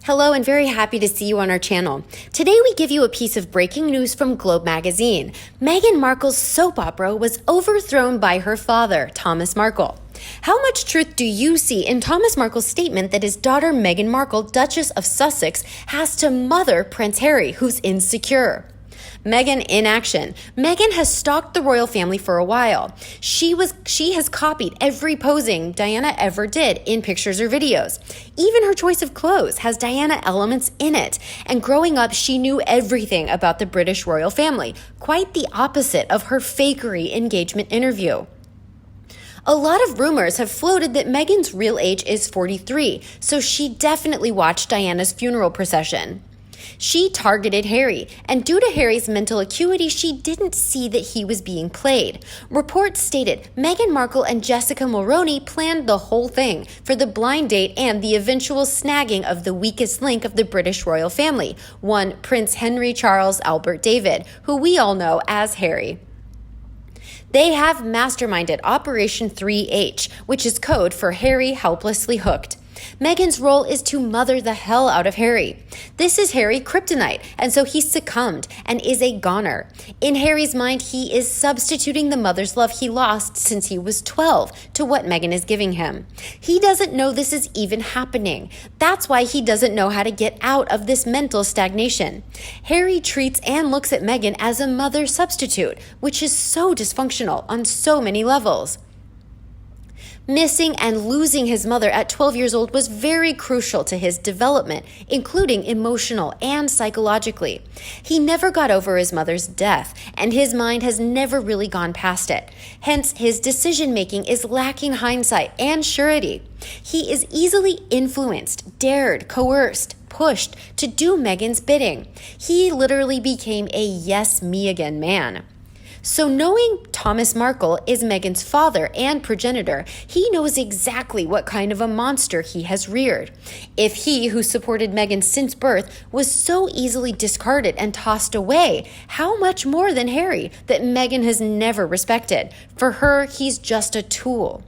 Hello and very happy to see you on our channel. Today we give you a piece of breaking news from Globe magazine. Meghan Markle's soap opera was overthrown by her father, Thomas Markle. How much truth do you see in Thomas Markle's statement that his daughter Meghan Markle, Duchess of Sussex, has to mother Prince Harry, who's insecure? Meghan in action. Meghan has stalked the royal family for a while. She has copied every posing Diana ever did in pictures or videos. Even her choice of clothes has Diana elements in it. And growing up, she knew everything about the British royal family, quite the opposite of her fakery engagement interview. A lot of rumors have floated that Meghan's real age is 43, so she definitely watched Diana's funeral procession. She targeted Harry, and due to Harry's mental acuity, she didn't see that he was being played. Reports stated Meghan Markle and Jessica Mulroney planned the whole thing for the blind date and the eventual snagging of the weakest link of the British royal family, one Prince Henry Charles Albert David, who we all know as Harry. They have masterminded Operation 3H, which is code for Harry Helplessly Hooked. Meghan's role is to mother the hell out of Harry. This is Harry kryptonite, and so he succumbed and is a goner. In Harry's mind, he is substituting the mother's love he lost since he was 12 to what Meghan is giving him. He doesn't know this is even happening. That's why he doesn't know how to get out of this mental stagnation. Harry treats and looks at Meghan as a mother substitute, which is so dysfunctional on so many levels. Missing and losing his mother at 12 years old was very crucial to his development, including emotional and psychologically. He never got over his mother's death, and his mind has never really gone past it. Hence, his decision-making is lacking hindsight and surety. He is easily influenced, dared, coerced, pushed to do Meghan's bidding. He literally became a yes, me again man. So knowing Thomas Markle is Meghan's father and progenitor, he knows exactly what kind of a monster he has reared. If he, who supported Meghan since birth, was so easily discarded and tossed away, how much more than Harry, that Meghan has never respected? For her, he's just a tool.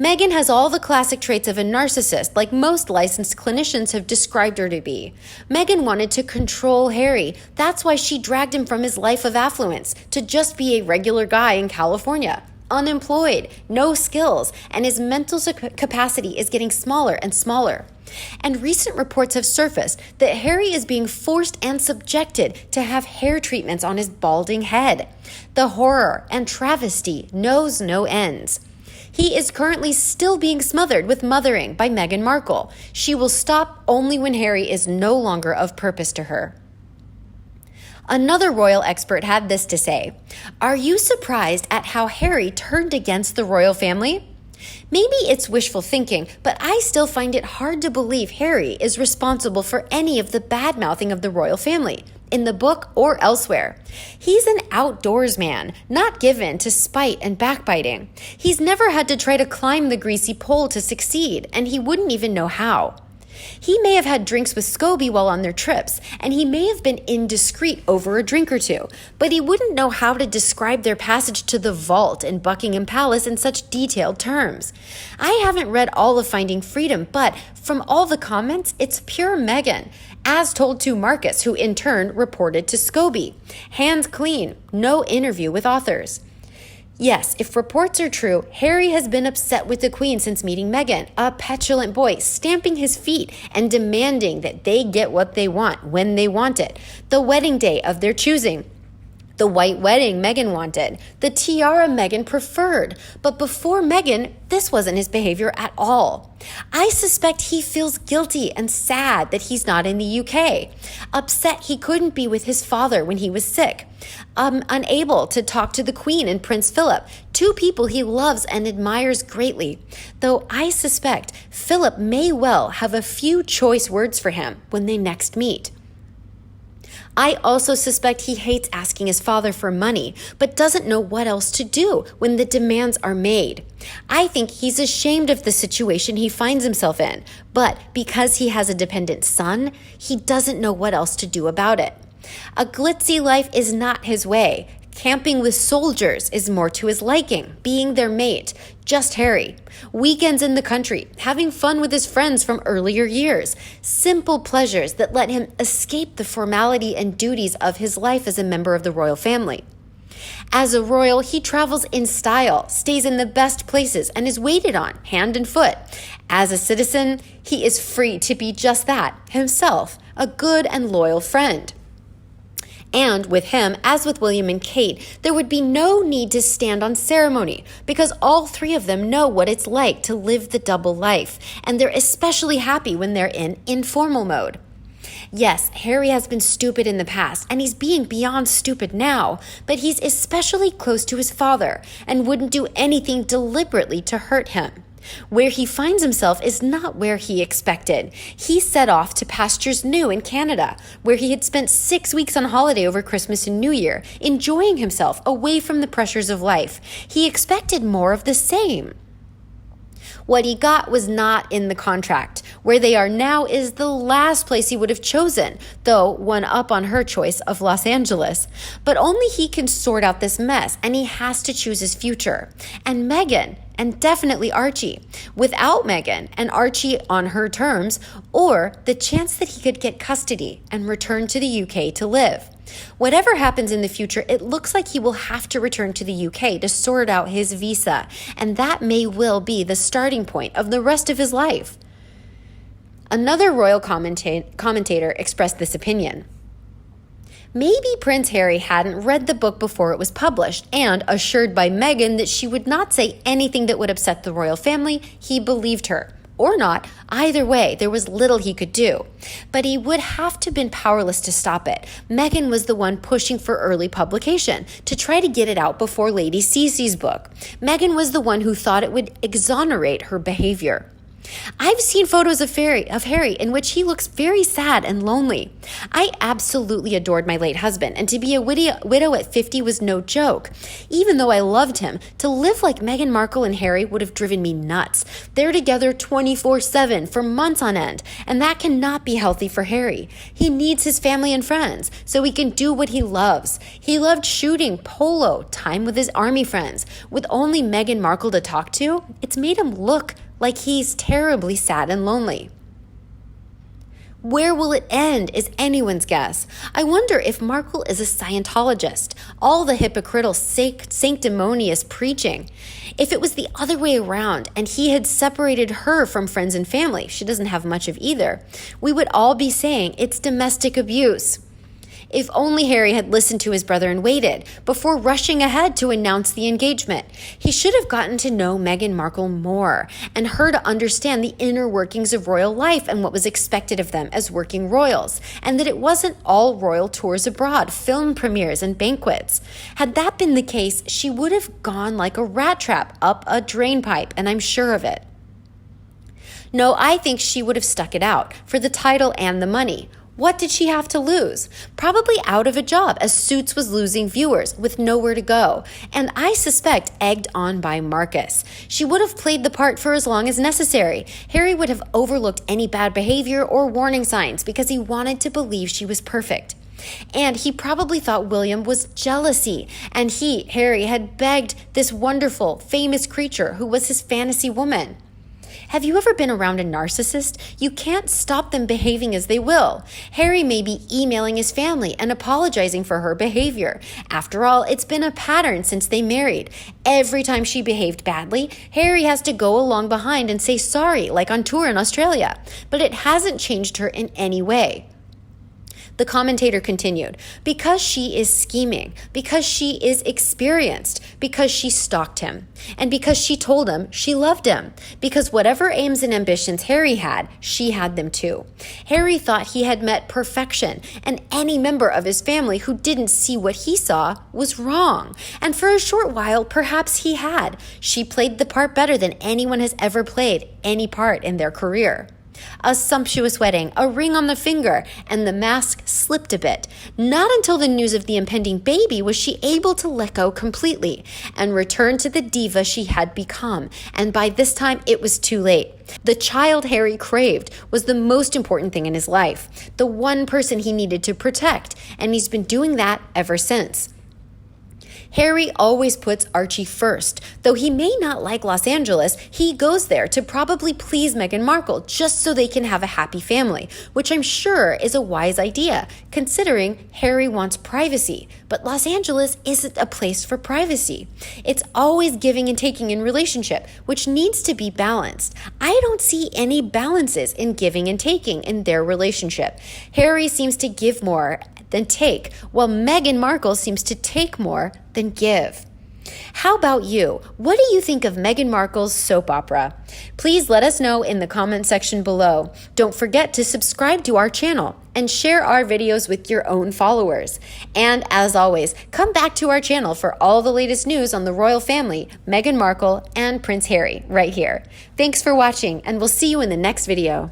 Meghan has all the classic traits of a narcissist, like most licensed clinicians have described her to be. Meghan wanted to control Harry. That's why she dragged him from his life of affluence to just be a regular guy in California. Unemployed, no skills, and his mental capacity is getting smaller and smaller. And recent reports have surfaced that Harry is being forced and subjected to have hair treatments on his balding head. The horror and travesty knows no ends. He is currently still being smothered with mothering by Meghan Markle. She will stop only when Harry is no longer of purpose to her. Another royal expert had this to say: "Are you surprised at how Harry turned against the royal family? Maybe it's wishful thinking, but I still find it hard to believe Harry is responsible for any of the bad-mouthing of the royal family, in the book or elsewhere. He's an outdoors man, not given to spite and backbiting. He's never had to try to climb the greasy pole to succeed, and he wouldn't even know how. He may have had drinks with Scobie while on their trips, and he may have been indiscreet over a drink or two, but he wouldn't know how to describe their passage to the vault in Buckingham Palace in such detailed terms. I haven't read all of Finding Freedom, but from all the comments, it's pure Meghan, as told to Marcus, who in turn reported to Scobie. Hands clean, no interview with authors." Yes, if reports are true, Harry has been upset with the Queen since meeting Meghan, a petulant boy stamping his feet and demanding that they get what they want when they want it. The wedding day of their choosing. The white wedding Meghan wanted. The tiara Meghan preferred. But before Meghan, this wasn't his behavior at all. I suspect he feels guilty and sad that he's not in the UK. Upset he couldn't be with his father when he was sick. Unable to talk to the Queen and Prince Philip, two people he loves and admires greatly. Though I suspect Philip may well have a few choice words for him when they next meet. I also suspect he hates asking his father for money, but doesn't know what else to do when the demands are made. I think he's ashamed of the situation he finds himself in, but because he has a dependent son, he doesn't know what else to do about it. A glitzy life is not his way. Camping with soldiers is more to his liking, being their mate, just Harry. Weekends in the country, having fun with his friends from earlier years. Simple pleasures that let him escape the formality and duties of his life as a member of the royal family. As a royal, he travels in style, stays in the best places, and is waited on, hand and foot. As a citizen, he is free to be just that, himself, a good and loyal friend. And with him, as with William and Kate, there would be no need to stand on ceremony because all three of them know what it's like to live the double life, and they're especially happy when they're in informal mode. Yes, Harry has been stupid in the past, and he's being beyond stupid now, but he's especially close to his father and wouldn't do anything deliberately to hurt him. Where he finds himself is not where he expected. He set off to pastures new in Canada, where he had spent 6 weeks on holiday over Christmas and New Year, enjoying himself away from the pressures of life. He expected more of the same. What he got was not in the contract. Where they are now is the last place he would have chosen, though one up on her choice of Los Angeles. But only he can sort out this mess, and he has to choose his future. And Meghan, and definitely Archie. Without Meghan and Archie on her terms, or the chance that he could get custody and return to the UK to live. Whatever happens in the future, it looks like he will have to return to the UK to sort out his visa, and that may well be the starting point of the rest of his life. Another royal commentator expressed this opinion. Maybe Prince Harry hadn't read the book before it was published, and assured by Meghan that she would not say anything that would upset the royal family, he believed her. Or not, either way, there was little he could do. But he would have to have been powerless to stop it. Meghan was the one pushing for early publication to try to get it out before Lady Cece's book. Meghan was the one who thought it would exonerate her behavior. I've seen photos of Harry in which he looks very sad and lonely. I absolutely adored my late husband, and to be a widow at 50 was no joke. Even though I loved him, to live like Meghan Markle and Harry would have driven me nuts. They're together 24/7 for months on end, and that cannot be healthy for Harry. He needs his family and friends so he can do what he loves. He loved shooting, polo, time with his army friends. With only Meghan Markle to talk to, it's made him look like he's terribly sad and lonely. Where will it end is anyone's guess. I wonder if Markle is a Scientologist, all the hypocritical sanctimonious preaching. If it was the other way around and he had separated her from friends and family, she doesn't have much of either, we would all be saying it's domestic abuse. If only Harry had listened to his brother and waited before rushing ahead to announce the engagement. He should have gotten to know Meghan Markle more and her to understand the inner workings of royal life and what was expected of them as working royals, and that it wasn't all royal tours abroad, film premieres, and banquets. Had that been the case, she would have gone like a rat trap up a drain pipe, and I'm sure of it. No, I think she would have stuck it out for the title and the money. What did she have to lose? Probably out of a job, as Suits was losing viewers with nowhere to go, and I suspect egged on by Marcus. She would have played the part for as long as necessary. Harry would have overlooked any bad behavior or warning signs because he wanted to believe she was perfect. And he probably thought William was jealousy, and he, Harry, had begged this wonderful, famous creature who was his fantasy woman. Have you ever been around a narcissist? You can't stop them behaving as they will. Harry may be emailing his family and apologizing for her behavior. After all, it's been a pattern since they married. Every time she behaved badly, Harry has to go along behind and say sorry, like on tour in Australia. But it hasn't changed her in any way. The commentator continued, because she is scheming, because she is experienced, because she stalked him, and because she told him she loved him, because whatever aims and ambitions Harry had, she had them too. Harry thought he had met perfection, and any member of his family who didn't see what he saw was wrong. And for a short while, perhaps he had. She played the part better than anyone has ever played any part in their career. A sumptuous wedding, a ring on the finger, and the mask slipped a bit. Not until the news of the impending baby was she able to let go completely and return to the diva she had become, and by this time it was too late. The child Harry craved was the most important thing in his life, the one person he needed to protect, and he's been doing that ever since. Harry always puts Archie first. Though he may not like Los Angeles, he goes there to probably please Meghan Markle just so they can have a happy family, which I'm sure is a wise idea, considering Harry wants privacy. But Los Angeles isn't a place for privacy. It's always giving and taking in relationship, which needs to be balanced. I don't see any balances in giving and taking in their relationship. Harry seems to give more than take, while Meghan Markle seems to take more than give. How about you? What do you think of Meghan Markle's soap opera? Please let us know in the comment section below. Don't forget to subscribe to our channel and share our videos with your own followers. And as always, come back to our channel for all the latest news on the royal family, Meghan Markle and Prince Harry, right here. Thanks for watching, and we'll see you in the next video.